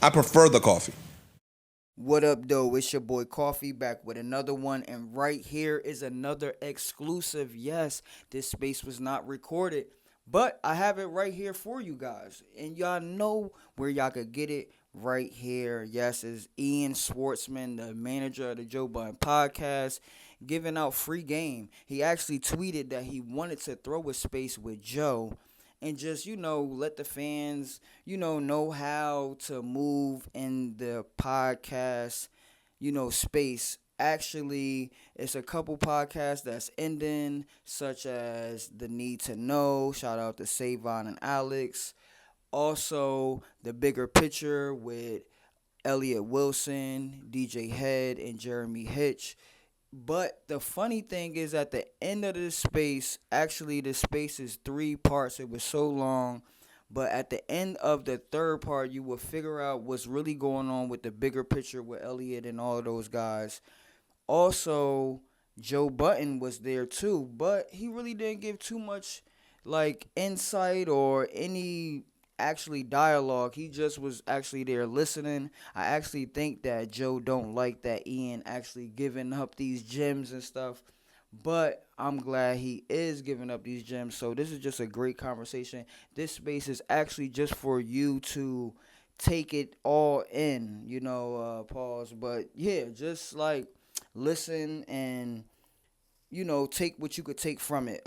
I prefer the coffee. What up, though? It's your boy Coffee back with another one, and right here is another exclusive. Yes, this space was not recorded, but I have it right here for you guys, and y'all know where y'all could get it right here. Yes, is IAN SCHWARTZMAN, the manager of the Joe Budden podcast, giving out free game. He actually tweeted that he wanted to throw a space with Joe and just let the fans know how to move in the podcast space. Actually, it's a couple podcasts that's ending, such as The Need to Know, shout out to Savon and Alex. Also, The Bigger Picture with Elliot Wilson, DJ Head, and Jeremy Hitch. But the funny thing is, at the end of this space, actually, the space is three parts. It was so long. But at the end of the third part, you will figure out what's really going on with the bigger picture with Elliot and all of those guys. Also, Joe Button was there too, but he really didn't give too much like insight or any actually dialogue. He just was actually there listening. I actually think that Joe don't like that Ian actually giving up these gems and stuff. But I'm glad he is giving up these gems. So this is just a great conversation. This space is actually just for you to take it all in, pause. But yeah, just like listen and take what you could take from it.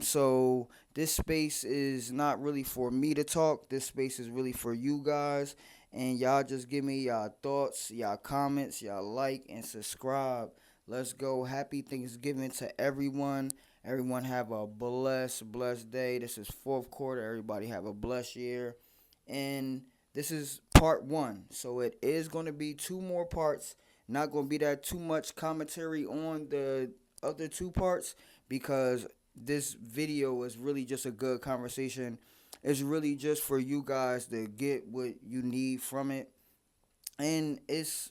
So this space is not really for me to talk. This space is really for you guys, and y'all just give me y'all thoughts, y'all comments, y'all like and subscribe. Let's go. Happy Thanksgiving to everyone. Everyone have a blessed day. This is fourth quarter. Everybody have a blessed year. And this is part one. So it is going to be two more parts. Not going to be that too much commentary on the other two parts because this video is really just a good conversation. It's really just for you guys to get what you need from it. And it's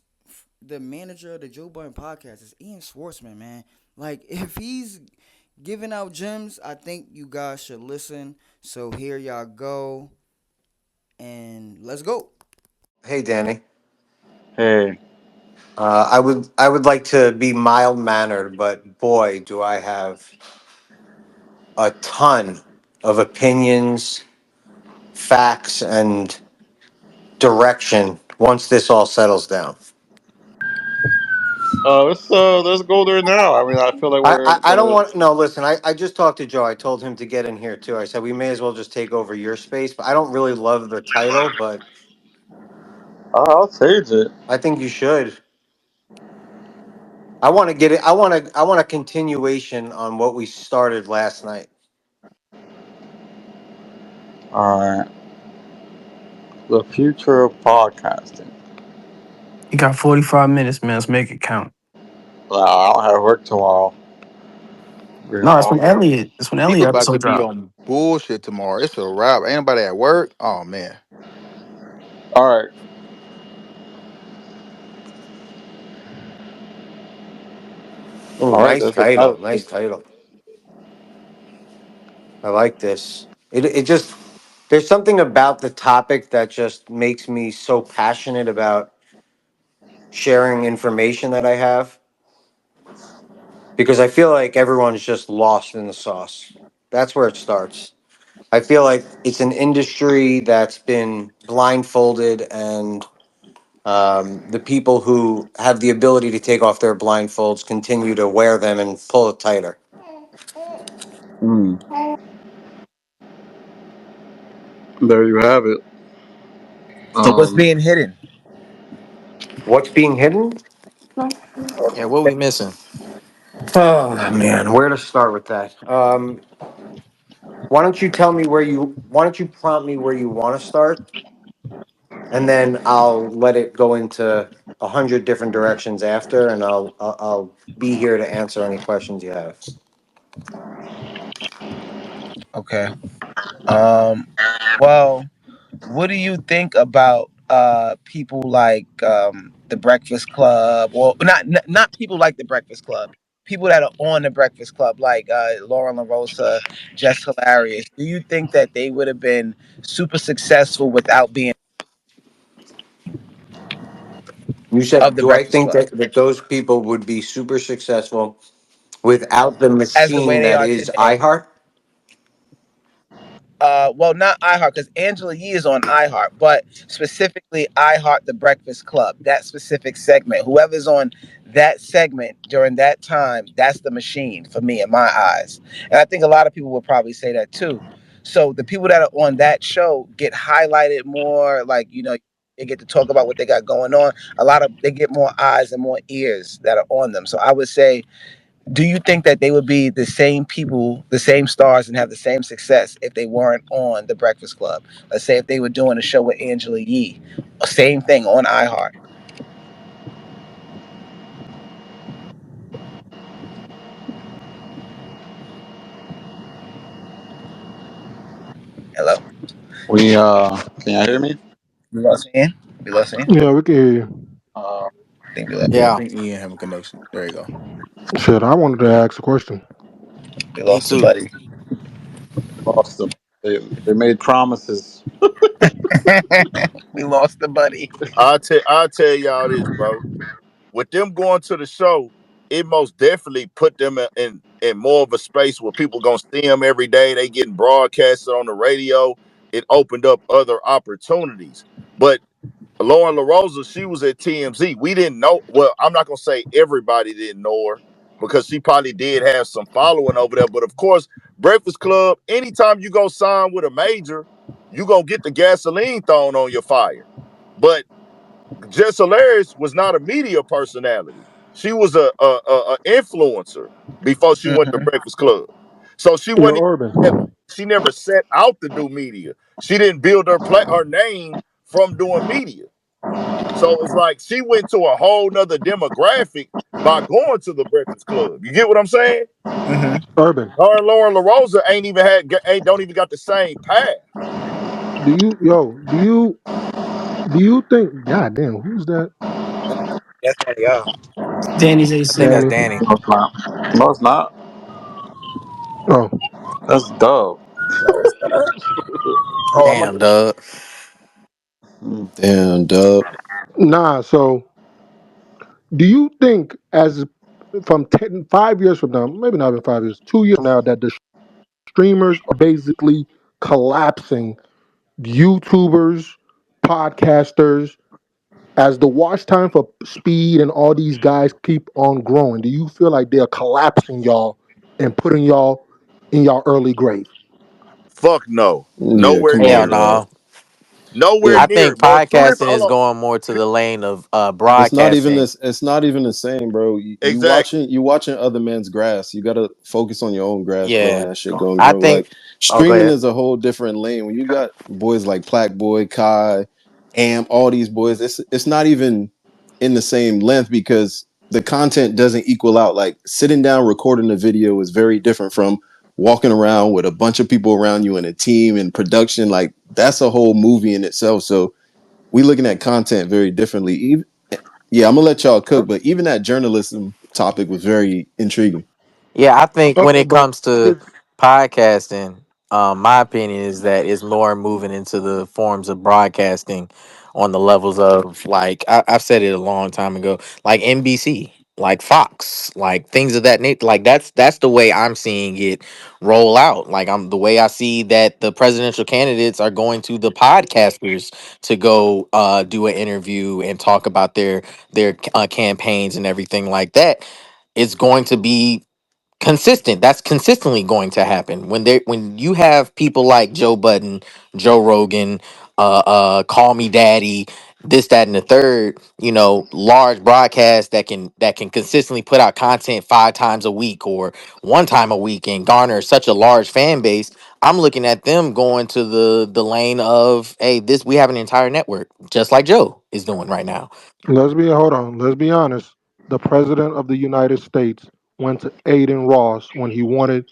the manager of the Joe Budden podcast is Ian Schwartzman, man. Like, if he's giving out gems, I think you guys should listen. So here y'all go, and let's go. Hey, Danny. Hey, I would like to be mild mannered, but boy, do I have a ton of opinions, facts, and direction once this all settles down. let's go there now. I mean, I feel like I, we're I, I don't gonna. want no. Listen, I just talked to Joe. I told him to get in here too. I said we may as well just take over your space, but I don't really love the title, but I'll change it. I think you should. I want to get it. I want a continuation on what we started last night. All right, the future of podcasting. You got 45 minutes, man. Let's make it count. Well, I don't have work tomorrow. You No, that's know. when Elliot. That's when People Elliot about to episode be drop. on bullshit tomorrow. It's a wrap. Ain't nobody at work. Oh man. All right. Oh, All right. nice That's the title. title. Nice title. I like this. It just there's something about the topic that just makes me so passionate about sharing information that I have because I feel like everyone's just lost in the sauce. That's where it starts. I feel like it's an industry that's been blindfolded, and the people who have the ability to take off their blindfolds continue to wear them and pull it tighter. Mm, there you have it. So what's Um. being hidden? What's being hidden? Yeah, what we missing? Oh man, where to start with that? Why don't you tell me where you? Why don't you prompt me where you want to start, and then I'll let it go into 100 different directions after, and I'll be here to answer any questions you have. Okay. Um. Well, what do you think about people like the Breakfast Club? Well, not people like the Breakfast Club. People that are on the Breakfast Club, like Lauren LaRosa, Jess Hilarious. Do you think that they would have been super successful without being? You of said, the do I Breakfast think Club that those people would be super successful without the as the way machine they that are is today. iHeart? Well, not iHeart because Angela Yee is on iHeart, but specifically iHeart, the Breakfast Club, that specific segment. Whoever's on that segment during that time, that's the machine for me in my eyes. And I think a lot of people would probably say that too. So the people that are on that show get highlighted more, like, they get to talk about what they got going on. They get more eyes and more ears that are on them. So I would say, do you think that they would be the same people, the same stars, and have the same success if they weren't on the Breakfast Club? Let's say if they were doing a show with Angela Yee, same thing on iHeart. Hello, We can y'all hear me? we lost Ian. We lost Ian. Yeah, we can hear you. Uh, I think we lost. Yeah, I Yeah, think Ian have a connection. There you go. Shit, I wanted to ask a question. We me lost the too. buddy. lost them. They made promises. We lost the buddy. I'll tell y'all this, bro. With them going to the show, it most definitely put them in more of a space where people gonna see them every day. They getting broadcasted on the radio. It opened up other opportunities. But Lauren LaRosa, she was at TMZ. We didn't know. Well, I'm not gonna say everybody didn't know her because she probably did have some following over there. But of course, Breakfast Club. Anytime you go sign with a major, you gonna get the gasoline thrown on your fire. But Jess Hilarious was not a media personality. She was a influencer before she went to Hmm. Breakfast Club. So she Yo, wasn't. Urban. She never set out to do media. She didn't build her name from doing media. So it's like she went to a whole nother demographic by going to the Breakfast Club. You get what I'm saying? Hmm. Urban. Her and Lauren LaRosa ain't don't even got the same path. Do you think? God damn, who's that? That's how they are. Danny's I think AC. that's Danny. Danny. No, it's not. No, it's not. Oh, That's Dub. No, it's not. Oh, I'm Damn, Doug. Mm. Damn, dub. nah. So, do you think as from 5 years from now, maybe not even 5 years, 2 years from now, that the streamers are basically collapsing YouTubers, podcasters, as the watch time for Speed and all these guys keep on growing? Do you feel like they're collapsing y'all and putting y'all in y'all early grave? Fuck no. Yeah, Nowhere come Hell on, near. dog. no. Nowhere It, I near, think bro. Two different. podcasting Hold is on. going more to the lane of it's not even broadcasting. this. It's not even the same, bro. Exactly. You watching other men's grass. You gotta focus on your own grass, bro, and Yeah. that shit gonna I grow. think Like oh go streaming ahead. is a whole different lane. When you got boys like Plaque Boy, Kai, Am, all these boys, it's not even in the same length because the content doesn't equal out. Like sitting down recording a video is very different from walking around with a bunch of people around you and a team and production. Like that's a whole movie in itself. So we looking at content very differently. Yeah, I'm gonna let y'all cook, but even that journalism topic was very intriguing. Yeah, I think when Okay, it but comes to podcasting, my opinion is that it's more moving into the forms of broadcasting on the levels of like I've said it a long time ago, like NBC, like Fox, like things of that nature. Like that's the way I'm seeing it roll out. Like I'm the way I see that the presidential candidates are going to the podcasters to go do an interview and talk about their campaigns and everything like that. It's going to be consistent. That's consistently going to happen when you have people like Joe Budden, Joe Rogan, Call Me Daddy, this, that, and the third. You know, large broadcasts that can consistently put out content 5 times a week or 1 time a week and garner such a large fan base. I'm looking at them going to the lane of, hey, this we have an entire network just like Joe is doing right now. hold on. Let's be honest. The president of the United States went to Aiden Ross when he wanted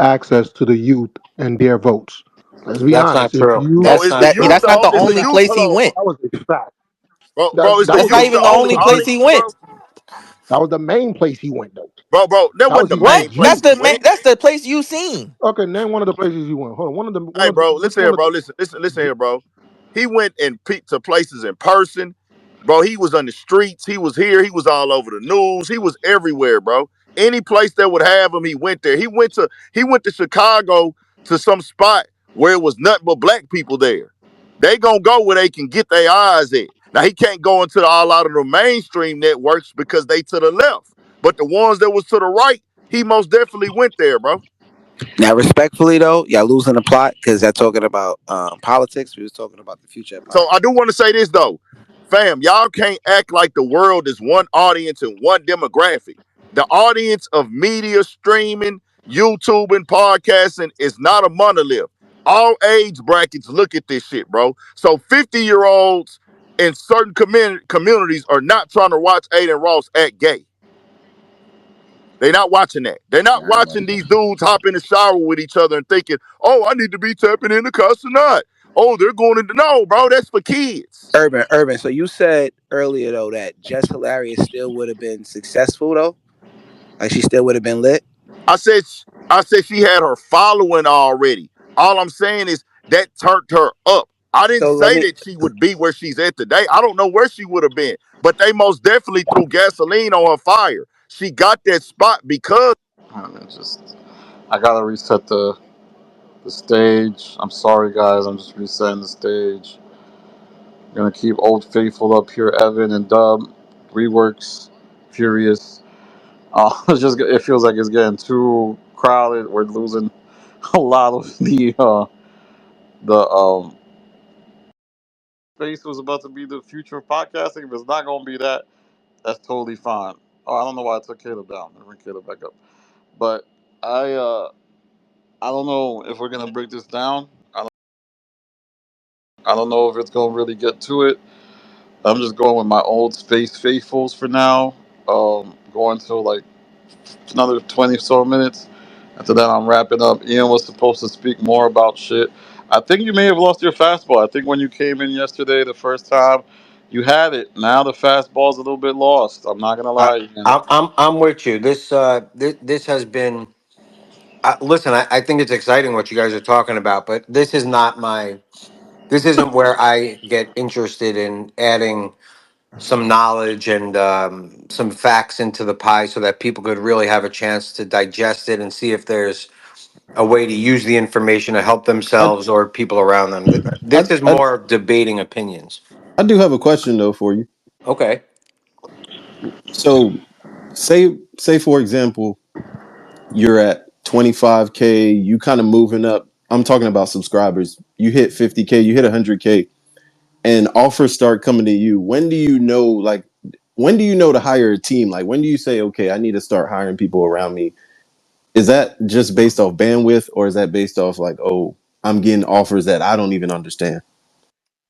access to the youth and their votes. Let's be That's not honest. If true. you Bro, That's is the that. youth That's the not only the is the only youth place hold he on. went. that was a fact. Bro, That is the that That's was not youth the the even the only only main place place. he audience, went. bro? That was the main place he went though. Bro, that That wasn't was the the What? main youth. place he went. That's the place you seen. Okay, name one of the places he went. Hold on. Hey, bro, Which listen one here, of bro. the Listen here, bro. He went and to places in person. Bro, he was on the streets. He was here. He was all over the news. He was everywhere, bro. Any place that would have him, he went there. He went to Chicago to some spot where it was nothing but black people there. They gonna go where they can get their eyes at. Now he can't go into a lot of the mainstream networks because they to the left. But the ones that was to the right, he most definitely went there, bro. Now, respectfully though, y'all losing the plot because y'all talking about politics. We was talking about the future of So I do podcasts. want to say this though, fam, y'all can't act like the world is one audience and one demographic. The audience of media streaming, YouTube, and podcasting is not a monolith. All age brackets look at this shit, bro. So 50-year-olds in certain communities are not trying to watch Aiden Ross act gay. They're not watching that. They're not watching these dudes hop in the shower with each other and thinking, oh, I need to be tapping into cuss or not. Oh, they're going into no, bro. That's for kids. Urban. So you said earlier though that Jess Hilarious still would have been successful though, like she still would have been lit. I said, I said she had her following already. All I'm saying is that turned her up. I didn't So let say me. that she would be where she's at today. I don't know where she would have been, but they most definitely threw gasoline on her fire. She got that spot because It's just I gotta reset the stage. I'm sorry, guys. I'm just resetting the stage. Gonna keep Old Faithful up here, Evan and Dub, Reworks, Furious. It feels like it's getting too crowded. We're losing a lot of the space was about to be the future of podcasting. If it's not gonna be that, that's totally fine. Oh, I don't know why I took Caleb down. I'm bring Caleb back up. But I uh I don't know if we're gonna break this down. I don't know if it's gonna really get to it. I'm just going with my old space faithfuls for now. Going till like another 20 so minutes. After that, I'm wrapping up. Ian was supposed to speak more about shit. I think you may have lost your fastball. I think when you came in yesterday, the first time, you had it. Now the fastball's a little bit lost. I'm not gonna I, lie, Ian. I'm with you. This has been. Listen, I think it's exciting what you guys are talking about, but this is not my. This isn't where I get interested in adding some knowledge and some facts into the pie so that people could really have a chance to digest it and see if there's a way to use the information to help I themselves or people around them. I This is I, more of debating opinions. I do have a question though for you. Okay. So say for example, you're at 25K, you kind of moving up. I'm talking about subscribers. You hit 50K, you hit 100K, and offers start coming to you. When do you know to hire a team? Like when do you say, okay, I need to start hiring people around me? Is that just based off bandwidth, or is that based off like, oh, I'm getting offers that I don't even understand?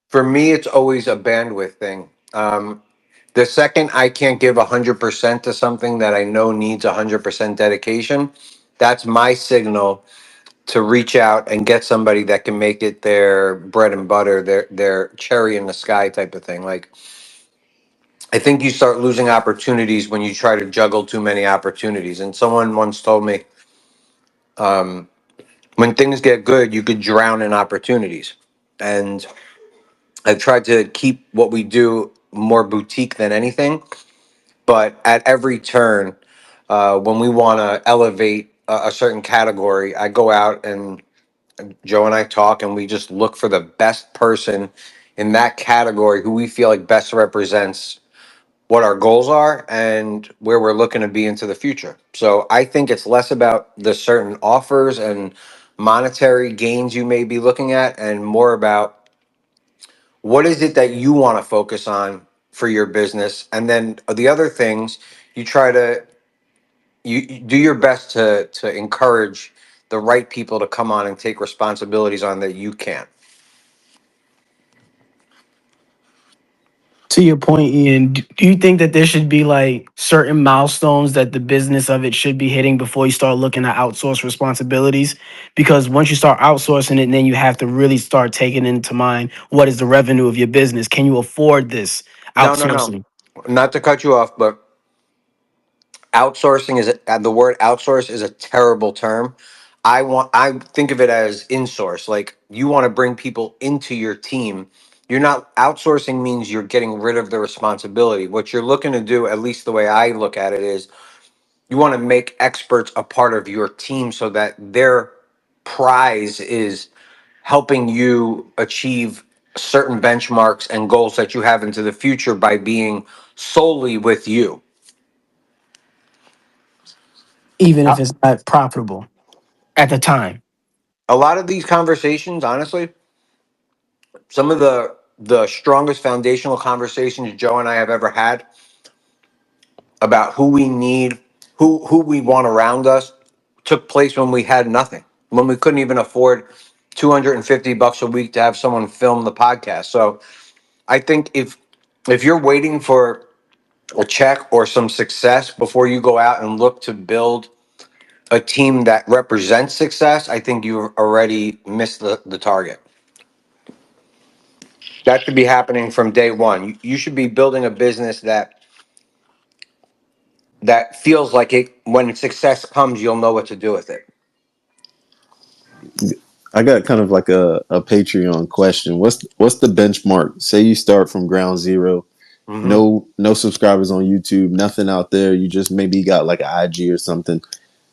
For me, it's always a bandwidth thing. The second I can't give 100% to something that I know needs 100% dedication, that's my signal to reach out and get somebody that can make it their bread and butter, their cherry in the sky type of thing. Like I think you start losing opportunities when you try to juggle too many opportunities. And someone once told me, when things get good, you could drown in opportunities. And I've tried to keep what we do more boutique than anything. But at every turn, when we want to elevate a certain category, I go out and Joe and I talk and we just look for the best person in that category who we feel like best represents what our goals are and where we're looking to be into the future. So I think it's less about the certain offers and monetary gains you may be looking at and more about what is it that you want to focus on for your business. And then the other things you try to you do your best to encourage the right people to come on and take responsibilities on that you can't. To your point, Ian, do you think that there should be like certain milestones that the business of it should be hitting before you start looking at outsource responsibilities? Because once you start outsourcing it, then you have to really start taking into mind what is the revenue of your business. Can you afford this No, no, no. outsourcing? Not to cut you off, but outsourcing the word outsource is a terrible term. I think of it as insource. Like you want to bring people into your team You're not outsourcing means you're getting rid of the responsibility. What you're looking to do, at least the way I look at it, is you want to make experts a part of your team so that their prize is helping you achieve certain benchmarks and goals that you have into the future by being solely with you. even if it's not profitable at the time. A lot of these conversations, honestly, some of the strongest foundational conversations Joe and I have ever had about who we need, who we want around us, took place when we had nothing, when we couldn't even afford $250 a week to have someone film the podcast. So I think if you're waiting for a check or some success before you go out and look to build a team that represents success, I think you've already missed the target. That should be happening from day one. You should be building a business that feels like it, when success comes, you'll know what to do with it. I got kind of like a Patreon question. What's the benchmark? Say you start from ground zero, Hmm. no subscribers on YouTube, nothing out there. You just maybe got like an IG or something.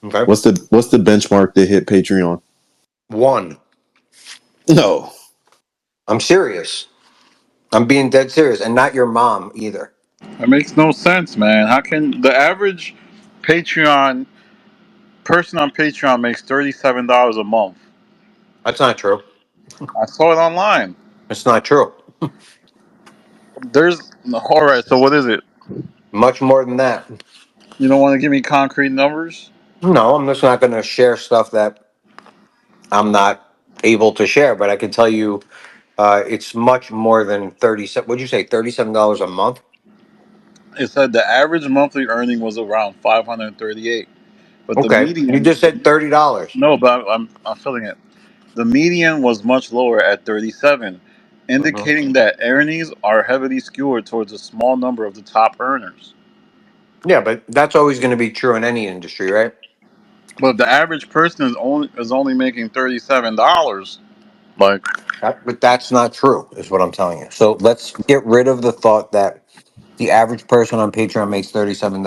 Okay. What's the benchmark to hit Patreon? One, No. I'm serious. I'm being dead serious, and not your mom either. That makes no sense, man. How can the average Patreon person on Patreon makes $37 a month? That's not true. I saw it online. It's not true. There's all right. So what is it? Much more than that. You don't want to give me concrete numbers? No, I'm just not going to share stuff that I'm not able to share. But I can tell you, it's much more than 37. What'd you say? $37 a month? It said the average monthly earning was around 538, but the Okay, you median. just said $30. No, but I'm filling it. The median was much lower at 37, Hmm. indicating that earnings are heavily skewed towards a small number of the top earners. Yeah, but that's always going to be true in any industry, right? But if the average person is only making $37, like But that's not true, is what I'm telling you. So let's get rid of the thought that the average person on Patreon makes $37.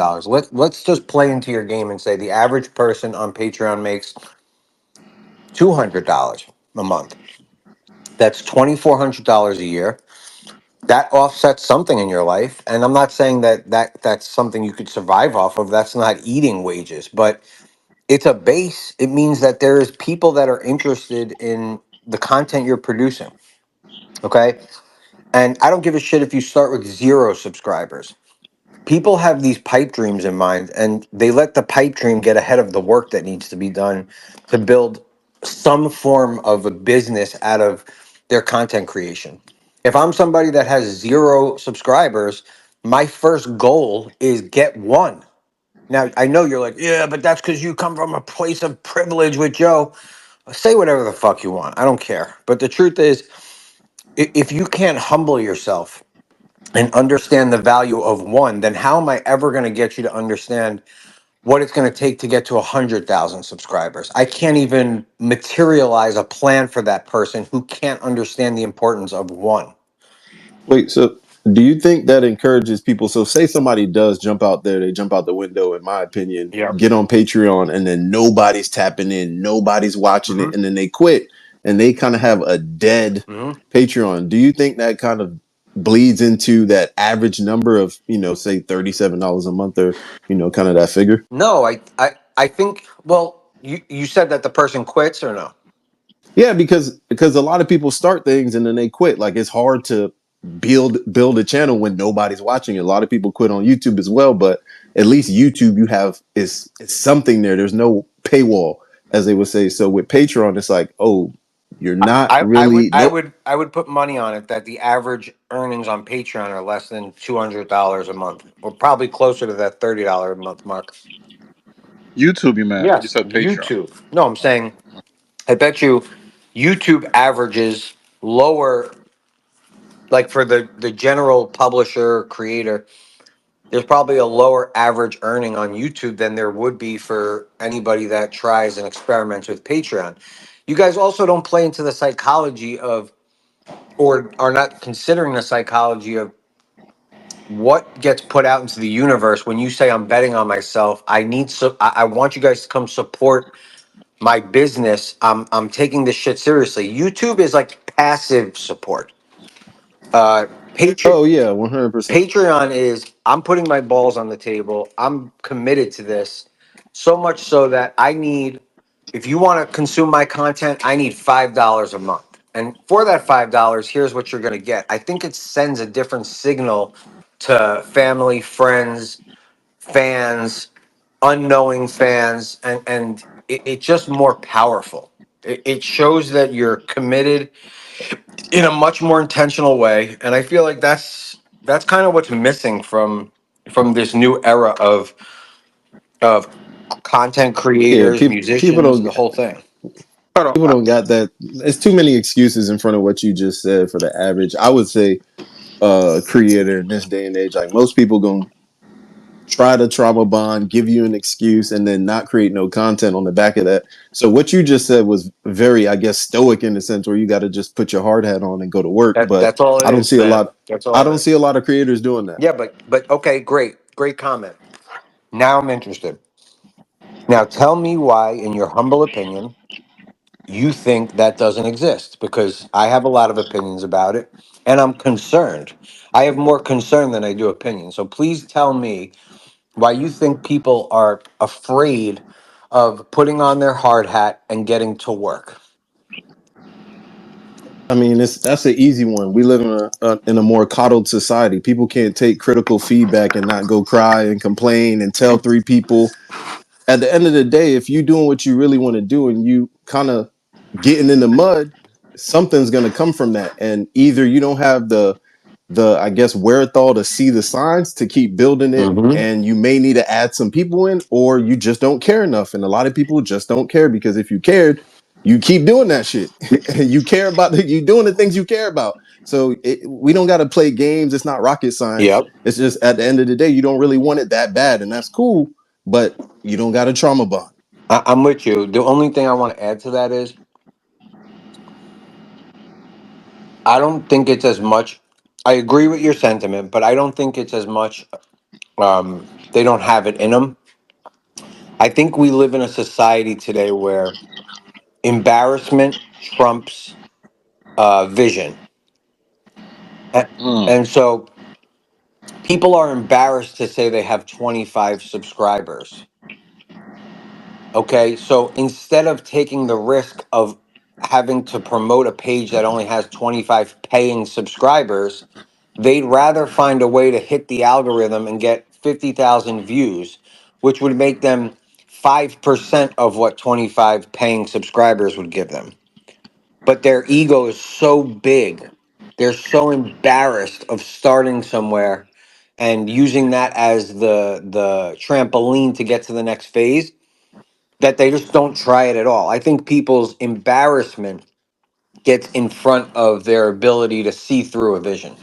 Let's just play into your game and say the average person on Patreon makes $200 a month. That's $2,400 a year. That offsets something in your life, and I'm not saying that's something you could survive off of. That's not eating wages, but it's a base. It means that there is people that are interested in the content you're producing. Okay. And I don't give a shit if you start with 0 subscribers. People have these pipe dreams in mind, and they let the pipe dream get ahead of the work that needs to be done to build some form of a business out of their content creation. If I'm somebody that has 0 subscribers, my first goal is get one. Now, I know you're like, yeah, but that's because you come from a place of privilege with Joe. Say whatever the fuck you want. I don't care. But the truth is, if you can't humble yourself and understand the value of one, then how am I ever going to get you to understand what it's going to take to get to 100,000 subscribers? I can't even materialize a plan for that person who can't understand the importance of one. Wait, so do you think that encourages people? So say somebody does jump out there, they jump out the window, in my opinion, Yeah. get on Patreon, and then nobody's tapping in, nobody's watching Hmm. it, and then they quit and they kind of have a dead Hmm. Patreon. Do you think that kind of bleeds into that average number of, say $37 a month, or, kind of that figure? No, I think, well, you said that the person quits or no? Yeah, because a lot of people start things and then they quit. Like it's hard to build a channel when nobody's watching it. A lot of people quit on YouTube as well, but at least YouTube you have is something there. There's no paywall, as they would say. So with Patreon, it's like, oh, you're not I would really I nope. would I would put money on it that the average earnings on Patreon are less than $200 a month, or probably closer to that $30 a month mark. YouTube, you meant? You Yes, said Patreon. YouTube. No, I'm saying I bet you YouTube averages lower, like for the general publisher creator. There's probably a lower average earning on YouTube than there would be for anybody that tries and experiments with Patreon. You guys also don't play into the psychology of or are not considering the psychology of what gets put out into the universe. When you say I'm betting on myself, I want you guys to come support my business. I'm taking this shit seriously. YouTube is like passive support. Oh yeah, 100%. Patreon is I'm putting my balls on the table. I'm committed to this so much so that if you want to consume my content, I need $5 a month. And for that $5, here's what you're going to get. I think it sends a different signal to family, friends, fans, unknowing fans, and it's just more powerful. It shows that you're committed in a much more intentional way, and I feel like that's kind of what's missing from this new era of content Yeah, creators, people musicians, don't the whole thing. Hold people on. don't got that. There's too many excuses in front of what you just said for the average. I would say creator in this day and age, like most people gonna try to trauma bond, give you an excuse, and then not create no content on the back of that. So what you just said was very, I guess, stoic in the sense where you got to just put your hard hat on and go to work. But That's all it I don't is, see a man. lot. That's I all it don't see is. a lot of creators doing that. Yeah, but okay, great comment. Now I'm interested. Now tell me why, in your humble opinion, you think that doesn't exist, because I have a lot of opinions about it and I'm concerned. I have more concern than I do opinion. So please tell me why you think people are afraid of putting on their hard hat and getting to work. I mean, that's an easy one. We live in a more coddled society. People can't take critical feedback and not go cry and complain and tell three people. At the end of the day, if you're doing what you really want to do and you kind of getting in the mud, something's gonna come from that. And either you don't have the I guess wherewithal to see the signs to keep building it, Hmm. and you may need to add some people in, or you just don't care enough. And a lot of people just don't care because if you cared, you keep doing that shit. And you care about you doing the things you care about. So we don't got to play games. It's not rocket science. Yep. It's just at the end of the day, you don't really want it that bad, and that's cool. But you don't got a trauma bond. I'm with you. The only thing I want to add to that is I don't think it's as much. I agree with your sentiment, but I don't think it's as much. They don't have it in them. I think we live in a society today where embarrassment trumps vision. A- Mm. And so people are embarrassed to say they have 25 subscribers. Okay. So instead of taking the risk of having to promote a page that only has 25 paying subscribers, they'd rather find a way to hit the algorithm and get 50,000 views, which would make them 5% of what 25 paying subscribers would give them. But their ego is so big. They're so embarrassed of starting somewhere and using that as the trampoline to get to the next phase that they just don't try it at all. I think people's embarrassment gets in front of their ability to see through a vision.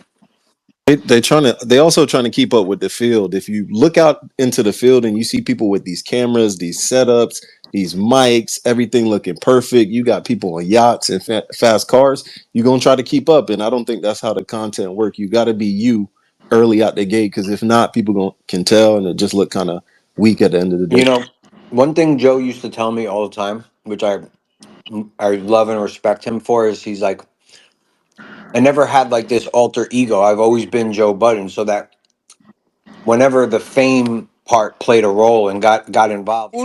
They also trying to keep up with the field. If you look out into the field and you see people with these cameras, these setups, these mics, everything looking perfect, you got people on yachts and fast cars, you're gonna try to keep up. And I don't think that's how the content work. You got to be you early out the gate, because if not, people can tell, and it just look kind of weak at the end of the You day. know, one thing Joe used to tell me all the time, which I love and respect him for, is he's like, I never had like this alter ego. I've always been Joe Budden, so that whenever the fame part played a role and got involved,